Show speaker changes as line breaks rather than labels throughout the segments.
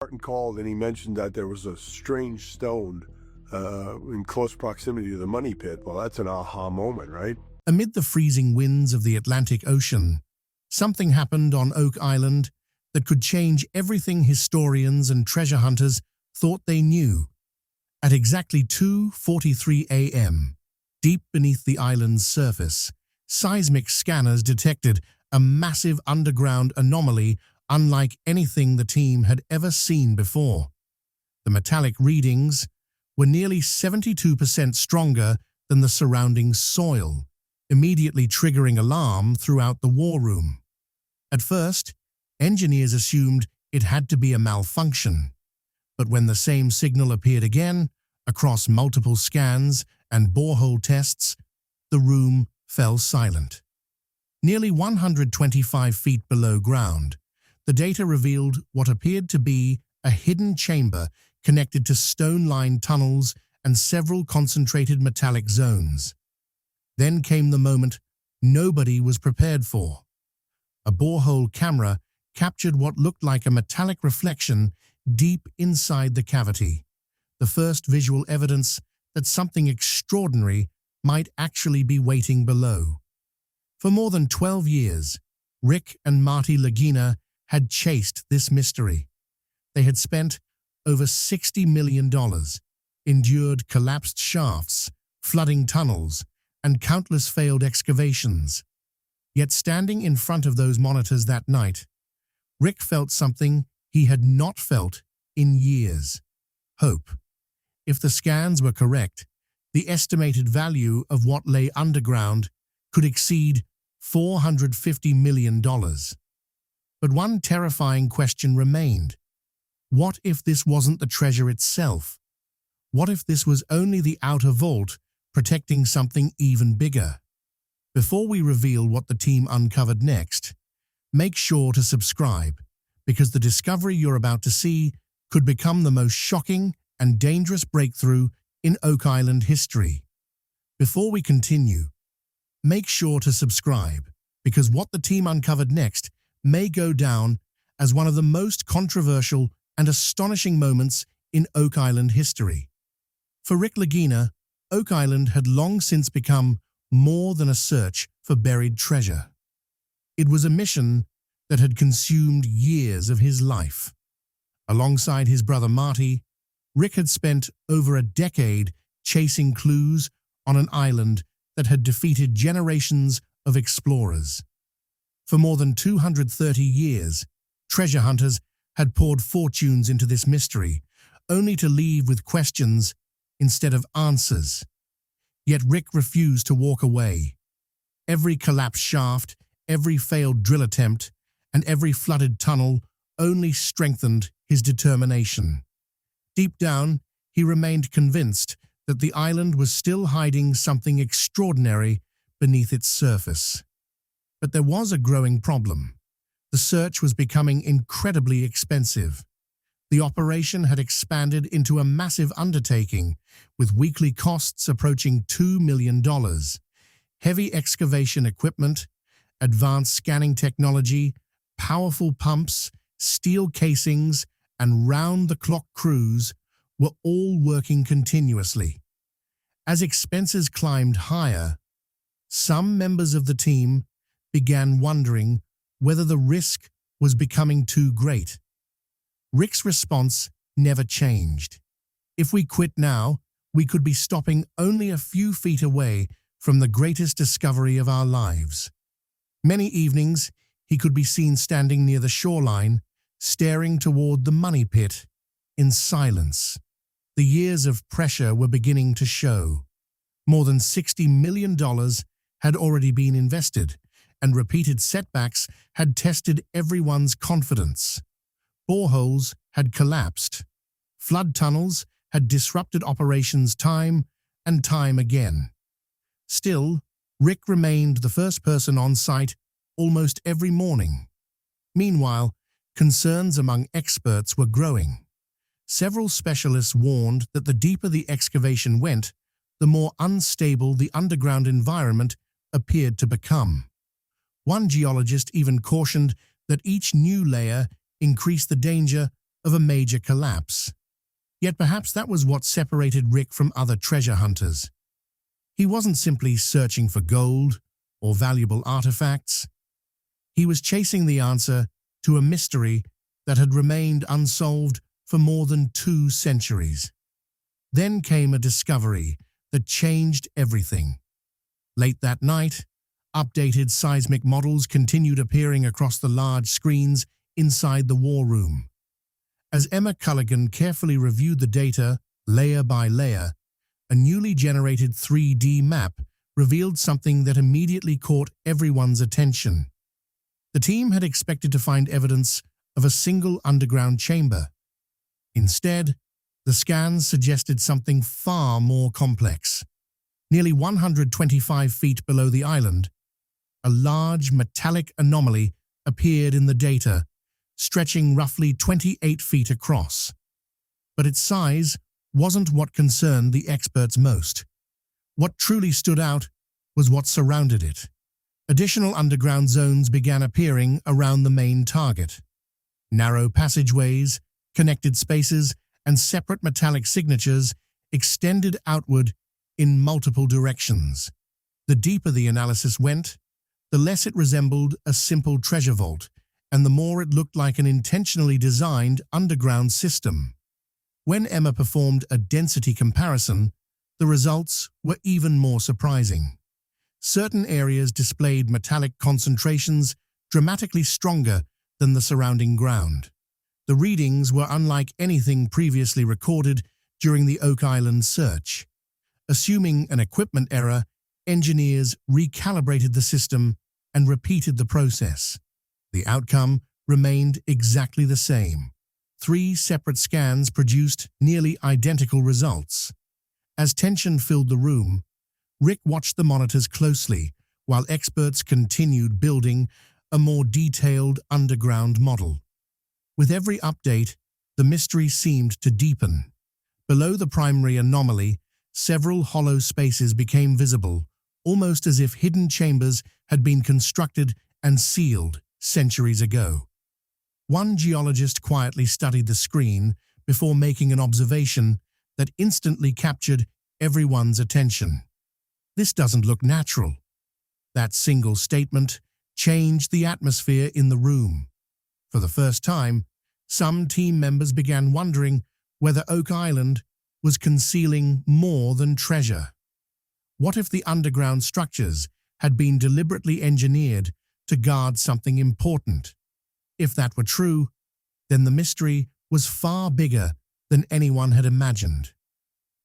Martin called and he mentioned that there was a strange stone in close proximity to the money pit. Well, that's an aha moment, right?
Amid the freezing winds of the Atlantic Ocean, something happened on Oak Island that could change everything historians and treasure hunters thought they knew. At exactly 2:43 a.m., deep beneath the island's surface, seismic scanners detected a massive underground anomaly unlike anything the team had ever seen before. The metallic readings were nearly 72% stronger than the surrounding soil, immediately triggering alarm throughout the war room. At first, engineers assumed it had to be a malfunction, but when the same signal appeared again, across multiple scans and borehole tests, the room fell silent. Nearly 125 feet below ground, the data revealed what appeared to be a hidden chamber connected to stone-lined tunnels and several concentrated metallic zones. Then came the moment nobody was prepared for. A borehole camera captured what looked like a metallic reflection deep inside the cavity, the first visual evidence that something extraordinary might actually be waiting below. For more than 12 years, Rick and Marty Lagina had chased this mystery. They had spent over $60 million, endured collapsed shafts, flooding tunnels, and countless failed excavations. Yet standing in front of those monitors that night, Rick felt something he had not felt in years: hope. If the scans were correct, the estimated value of what lay underground could exceed $450 million. But one terrifying question remained. What if this wasn't the treasure itself? What if this was only the outer vault protecting something even bigger? Before we reveal what the team uncovered next, make sure to subscribe, because the discovery you're about to see could become the most shocking and dangerous breakthrough in Oak Island history. Before we continue, make sure to subscribe, because what the team uncovered next may go down as one of the most controversial and astonishing moments in Oak Island history. For Rick Lagina, Oak Island had long since become more than a search for buried treasure. It was a mission that had consumed years of his life. Alongside his brother Marty, Rick had spent over a decade chasing clues on an island that had defeated generations of explorers. For more than 230 years, treasure hunters had poured fortunes into this mystery, only to leave with questions instead of answers. Yet Rick refused to walk away. Every collapsed shaft, every failed drill attempt, and every flooded tunnel only strengthened his determination. Deep down, he remained convinced that the island was still hiding something extraordinary beneath its surface. But there was a growing problem. The search was becoming incredibly expensive. The operation had expanded into a massive undertaking, with weekly costs approaching $2 million. Heavy excavation equipment, advanced scanning technology, powerful pumps, steel casings, and round-the-clock crews were all working continuously. As expenses climbed higher, some members of the team began wondering whether the risk was becoming too great. Rick's response never changed. If we quit now, we could be stopping only a few feet away from the greatest discovery of our lives. Many evenings, he could be seen standing near the shoreline, staring toward the money pit in silence. The years of pressure were beginning to show. More than $60 million had already been invested, and repeated setbacks had tested everyone's confidence. Boreholes had collapsed. Flood tunnels had disrupted operations time and time again. Still, Rick remained the first person on site almost every morning. Meanwhile, concerns among experts were growing. Several specialists warned that the deeper the excavation went, the more unstable the underground environment appeared to become. One geologist even cautioned that each new layer increased the danger of a major collapse. Yet perhaps that was what separated Rick from other treasure hunters. He wasn't simply searching for gold or valuable artifacts. He was chasing the answer to a mystery that had remained unsolved for more than 2 centuries. Then came a discovery that changed everything. Late that night, updated seismic models continued appearing across the large screens inside the war room. As Emma Culligan carefully reviewed the data, layer by layer, a newly generated 3D map revealed something that immediately caught everyone's attention. The team had expected to find evidence of a single underground chamber. Instead, the scans suggested something far more complex. Nearly 125 feet below the island, a large metallic anomaly appeared in the data, stretching roughly 28 feet across. But its size wasn't what concerned the experts most. What truly stood out was what surrounded it. Additional underground zones began appearing around the main target. Narrow passageways, connected spaces, and separate metallic signatures extended outward in multiple directions. The deeper the analysis went, the less it resembled a simple treasure vault, and the more it looked like an intentionally designed underground system. When Emma performed a density comparison, the results were even more surprising. Certain areas displayed metallic concentrations dramatically stronger than the surrounding ground. The readings were unlike anything previously recorded during the Oak Island search. Assuming an equipment error, engineers recalibrated the system and repeated the process. The outcome remained exactly the same. 3 separate scans produced nearly identical results. As tension filled the room, Rick watched the monitors closely while experts continued building a more detailed underground model. With every update, the mystery seemed to deepen. Below the primary anomaly, several hollow spaces became visible, almost as if hidden chambers had been constructed and sealed centuries ago. One geologist quietly studied the screen before making an observation that instantly captured everyone's attention. "This doesn't look natural." That single statement changed the atmosphere in the room. For the first time, some team members began wondering whether Oak Island was concealing more than treasure. What if the underground structures had been deliberately engineered to guard something important? If that were true, then the mystery was far bigger than anyone had imagined.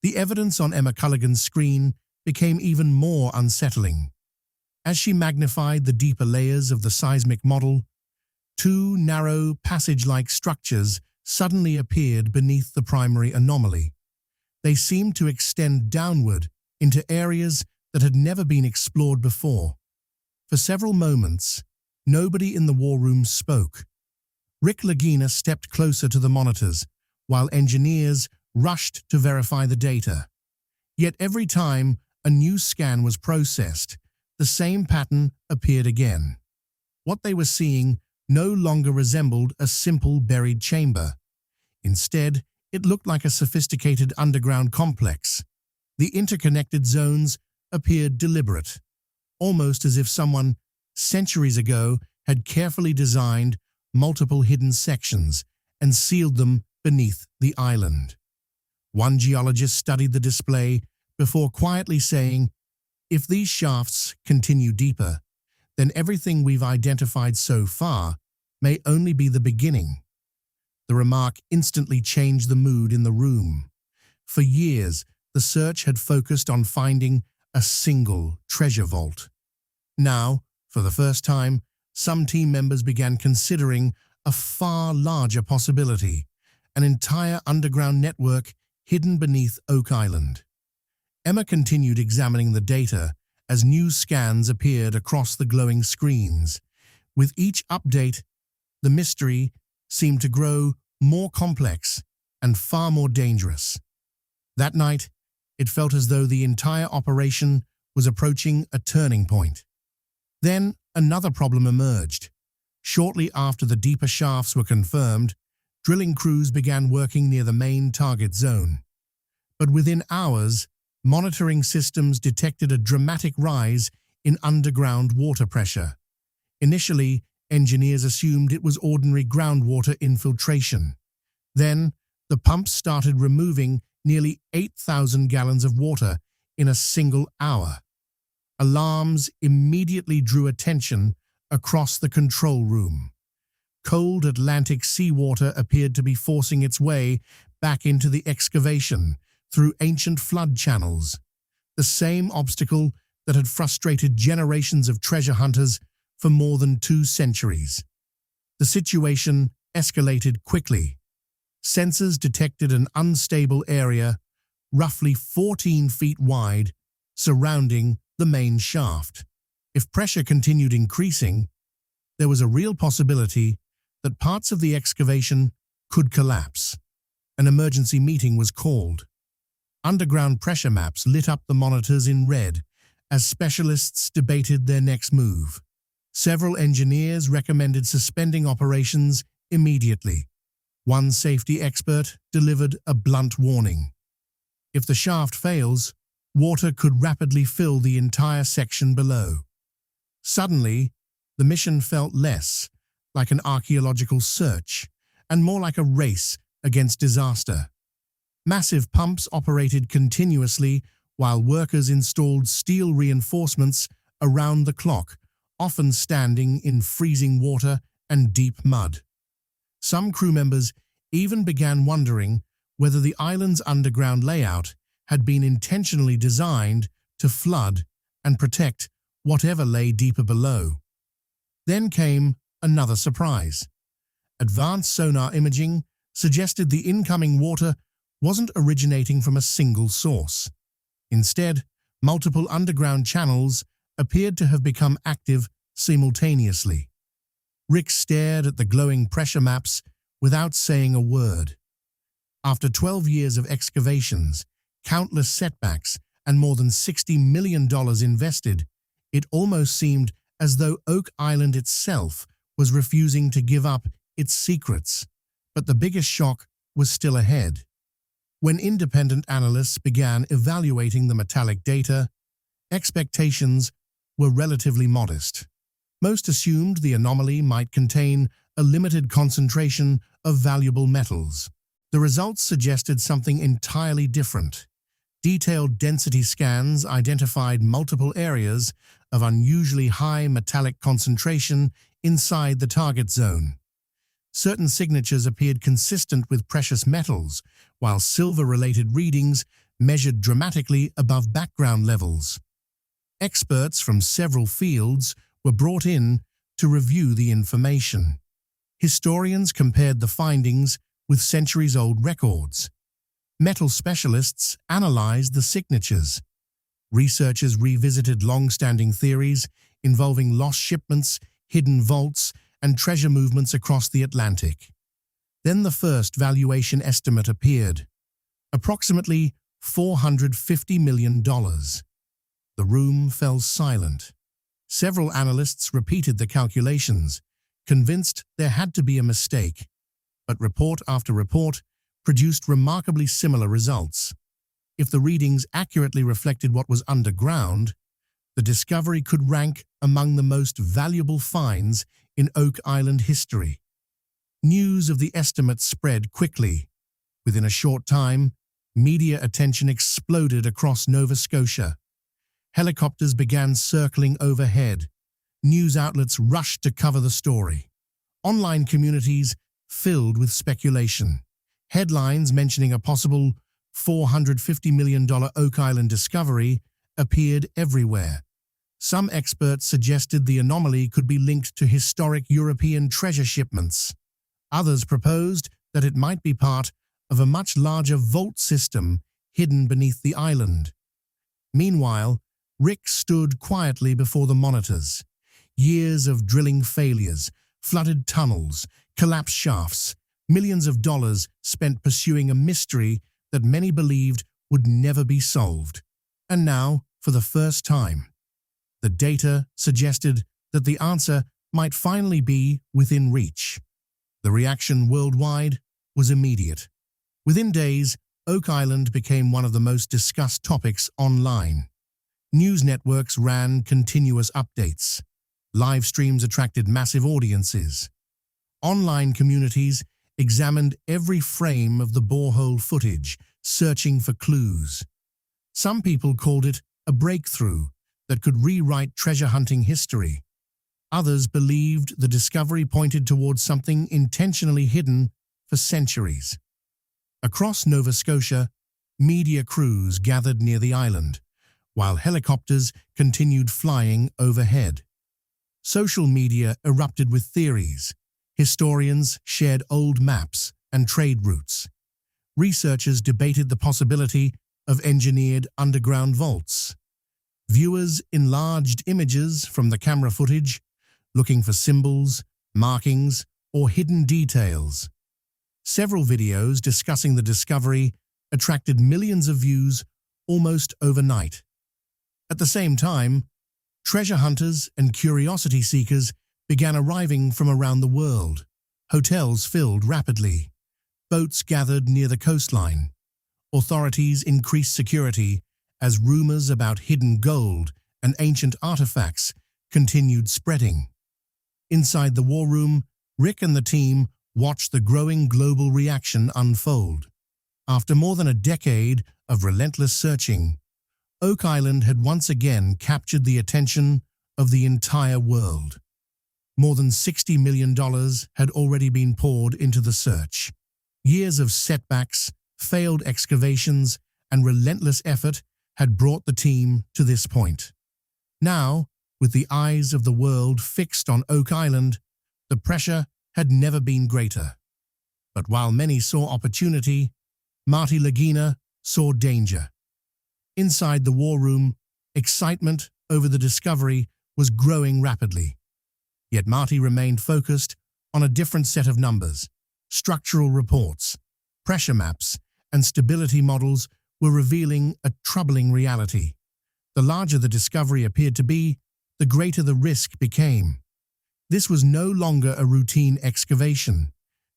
The evidence on Emma Culligan's screen became even more unsettling. As she magnified the deeper layers of the seismic model, 2 narrow, passage-like structures suddenly appeared beneath the primary anomaly. They seemed to extend downward into areas that had never been explored before. For several moments, nobody in the war room spoke. Rick Lagina stepped closer to the monitors, while engineers rushed to verify the data. Yet every time a new scan was processed, the same pattern appeared again. What they were seeing no longer resembled a simple buried chamber. Instead, it looked like a sophisticated underground complex. The interconnected zones appeared deliberate, almost as if someone, centuries ago, had carefully designed multiple hidden sections and sealed them beneath the island. One geologist studied the display before quietly saying, "If these shafts continue deeper, then everything we've identified so far may only be the beginning." The remark instantly changed the mood in the room. For years, the search had focused on finding a single treasure vault. Now, for the first time, some team members began considering a far larger possibility, an entire underground network hidden beneath Oak Island. Emma continued examining the data as new scans appeared across the glowing screens. With each update, the mystery seemed to grow more complex and far more dangerous. That night, it felt as though the entire operation was approaching a turning point. Then another problem emerged. Shortly after the deeper shafts were confirmed, drilling crews began working near the main target zone. But within hours, monitoring systems detected a dramatic rise in underground water pressure. Initially, engineers assumed it was ordinary groundwater infiltration. Then, the pumps started removing nearly 8,000 gallons of water in a single hour. Alarms immediately drew attention across the control room. Cold Atlantic seawater appeared to be forcing its way back into the excavation through ancient flood channels, the same obstacle that had frustrated generations of treasure hunters for more than 2 centuries. The situation escalated quickly. Sensors detected an unstable area, roughly 14 feet wide, surrounding the main shaft. If pressure continued increasing, there was a real possibility that parts of the excavation could collapse. An emergency meeting was called. Underground pressure maps lit up the monitors in red as specialists debated their next move. Several engineers recommended suspending operations immediately. One safety expert delivered a blunt warning. If the shaft fails, water could rapidly fill the entire section below. Suddenly, the mission felt less like an archaeological search and more like a race against disaster. Massive pumps operated continuously while workers installed steel reinforcements around the clock, often standing in freezing water and deep mud. Some crew members even began wondering whether the island's underground layout had been intentionally designed to flood and protect whatever lay deeper below. Then came another surprise. Advanced sonar imaging suggested the incoming water wasn't originating from a single source. Instead, multiple underground channels appeared to have become active simultaneously. Rick stared at the glowing pressure maps without saying a word. After 12 years of excavations, countless setbacks, and more than $60 million invested, it almost seemed as though Oak Island itself was refusing to give up its secrets. But the biggest shock was still ahead. When independent analysts began evaluating the metallic data, expectations were relatively modest. Most assumed the anomaly might contain a limited concentration of valuable metals. The results suggested something entirely different. Detailed density scans identified multiple areas of unusually high metallic concentration inside the target zone. Certain signatures appeared consistent with precious metals, while silver-related readings measured dramatically above background levels. Experts from several fields were brought in to review the information. Historians compared the findings with centuries-old records. Metal specialists analyzed the signatures. Researchers revisited long-standing theories involving lost shipments, hidden vaults, and treasure movements across the Atlantic. Then the first valuation estimate appeared, approximately $450 million. The room fell silent. Several analysts repeated the calculations, convinced there had to be a mistake, but report after report produced remarkably similar results. If the readings accurately reflected what was underground, the discovery could rank among the most valuable finds in Oak Island history. News of the estimate spread quickly. Within a short time, media attention exploded across Nova Scotia. Helicopters began circling overhead. News outlets rushed to cover the story. Online communities filled with speculation. Headlines mentioning a possible $450 million Oak Island discovery appeared everywhere. Some experts suggested the anomaly could be linked to historic European treasure shipments. Others proposed that it might be part of a much larger vault system hidden beneath the island. Meanwhile, Rick stood quietly before the monitors. Years of drilling failures, flooded tunnels, collapsed shafts, millions of dollars spent pursuing a mystery that many believed would never be solved. And now, for the first time, the data suggested that the answer might finally be within reach. The reaction worldwide was immediate. Within days, Oak Island became one of the most discussed topics online. News networks ran continuous updates. Live streams attracted massive audiences. Online communities examined every frame of the borehole footage, searching for clues. Some people called it a breakthrough that could rewrite treasure hunting history. Others believed the discovery pointed towards something intentionally hidden for centuries. Across Nova Scotia, media crews gathered near the island, while helicopters continued flying overhead. Social media erupted with theories. Historians shared old maps and trade routes. Researchers debated the possibility of engineered underground vaults. Viewers enlarged images from the camera footage, looking for symbols, markings, or hidden details. Several videos discussing the discovery attracted millions of views almost overnight. At the same time, treasure hunters and curiosity seekers began arriving from around the world. Hotels filled rapidly. Boats gathered near the coastline. Authorities increased security as rumors about hidden gold and ancient artifacts continued spreading. Inside the war room, Rick and the team watched the growing global reaction unfold. After more than a decade of relentless searching, Oak Island had once again captured the attention of the entire world. More than $60 million had already been poured into the search. Years of setbacks, failed excavations, and relentless effort had brought the team to this point. Now, with the eyes of the world fixed on Oak Island, the pressure had never been greater. But while many saw opportunity, Marty Lagina saw danger. Inside the war room, excitement over the discovery was growing rapidly. Yet Marty remained focused on a different set of numbers. Structural reports, pressure maps, and stability models were revealing a troubling reality. The larger the discovery appeared to be, the greater the risk became. This was no longer a routine excavation.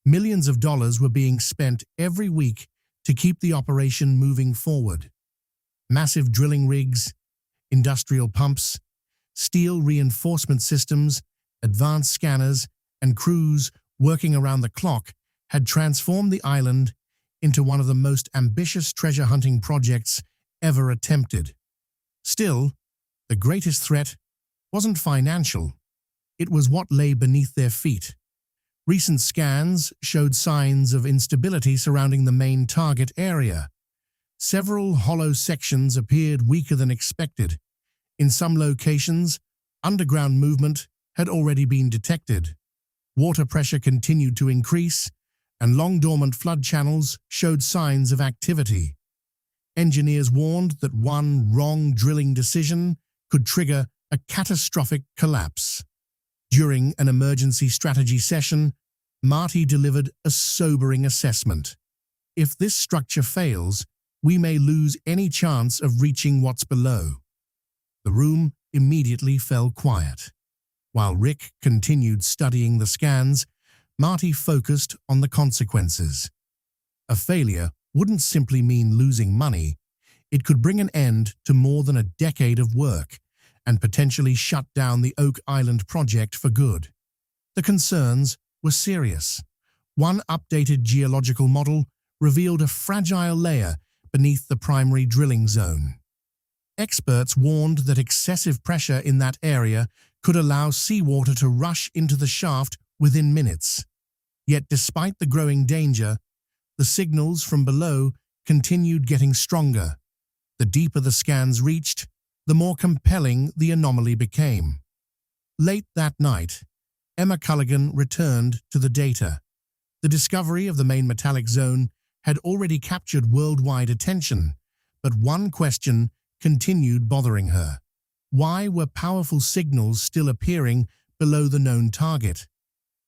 Millions of dollars were being spent every week to keep the operation moving forward. Massive drilling rigs, industrial pumps, steel reinforcement systems, advanced scanners, and crews working around the clock had transformed the island into one of the most ambitious treasure hunting projects ever attempted. Still, the greatest threat wasn't financial. It was what lay beneath their feet. Recent scans showed signs of instability surrounding the main target area. Several hollow sections appeared weaker than expected. In some locations, underground movement had already been detected. Water pressure continued to increase, and long-dormant flood channels showed signs of activity. Engineers warned that one wrong drilling decision could trigger a catastrophic collapse. During an emergency strategy session, Marty delivered a sobering assessment. If this structure fails, we may lose any chance of reaching what's below. The room immediately fell quiet. While Rick continued studying the scans, Marty focused on the consequences. A failure wouldn't simply mean losing money. It could bring an end to more than a decade of work and potentially shut down the Oak Island project for good. The concerns were serious. One updated geological model revealed a fragile layer beneath the primary drilling zone. Experts warned that excessive pressure in that area could allow seawater to rush into the shaft within minutes. Yet despite the growing danger, the signals from below continued getting stronger. The deeper the scans reached, the more compelling the anomaly became. Late that night, Emma Culligan returned to the data. The discovery of the main metallic zone had already captured worldwide attention, but one question continued bothering her. Why were powerful signals still appearing below the known target?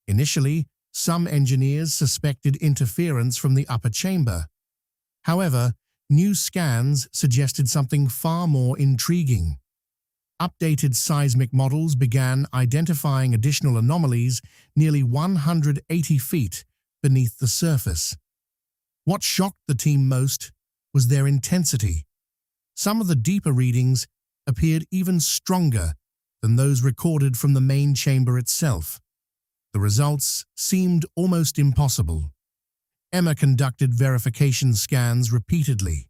Initially, some engineers suspected interference from the upper chamber. However, new scans suggested something far more intriguing. Updated seismic models began identifying additional anomalies nearly 180 feet beneath the surface. What shocked the team most was their intensity. Some of the deeper readings appeared even stronger than those recorded from the main chamber itself. The results seemed almost impossible. Emma conducted verification scans repeatedly.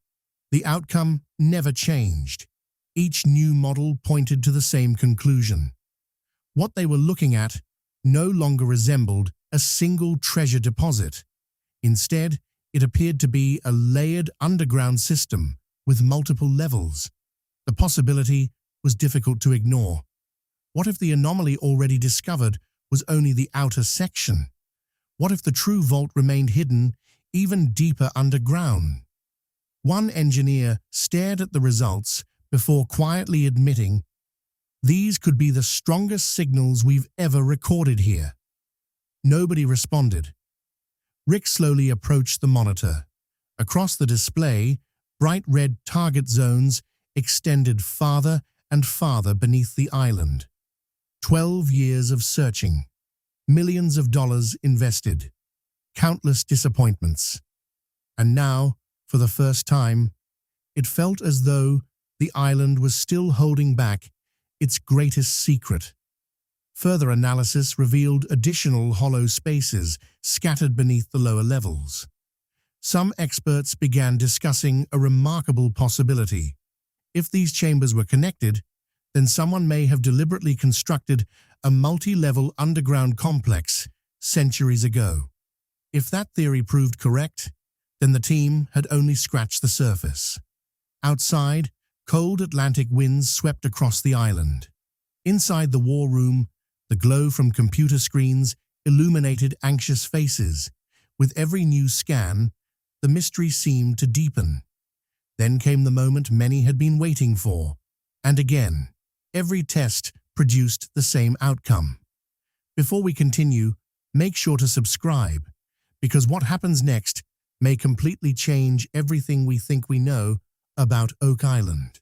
The outcome never changed. Each new model pointed to the same conclusion. What they were looking at no longer resembled a single treasure deposit. Instead, it appeared to be a layered underground system with multiple levels. The possibility was difficult to ignore. What if the anomaly already discovered was only the outer section? What if the true vault remained hidden even deeper underground? One engineer stared at the results before quietly admitting, "These could be the strongest signals we've ever recorded here." Nobody responded. Rick slowly approached the monitor. Across the display, bright red target zones extended farther and farther beneath the island. 12 years of searching, millions of dollars invested, countless disappointments. And now, for the first time, it felt as though the island was still holding back its greatest secret. Further analysis revealed additional hollow spaces scattered beneath the lower levels. Some experts began discussing a remarkable possibility. If these chambers were connected, then someone may have deliberately constructed a multi-level underground complex centuries ago. If that theory proved correct, then the team had only scratched the surface. Outside, cold Atlantic winds swept across the island. Inside the war room, the glow from computer screens illuminated anxious faces. With every new scan, the mystery seemed to deepen. Then came the moment many had been waiting for. And again, every test produced the same outcome. Before we continue, make sure to subscribe, because what happens next may completely change everything we think we know about Oak Island.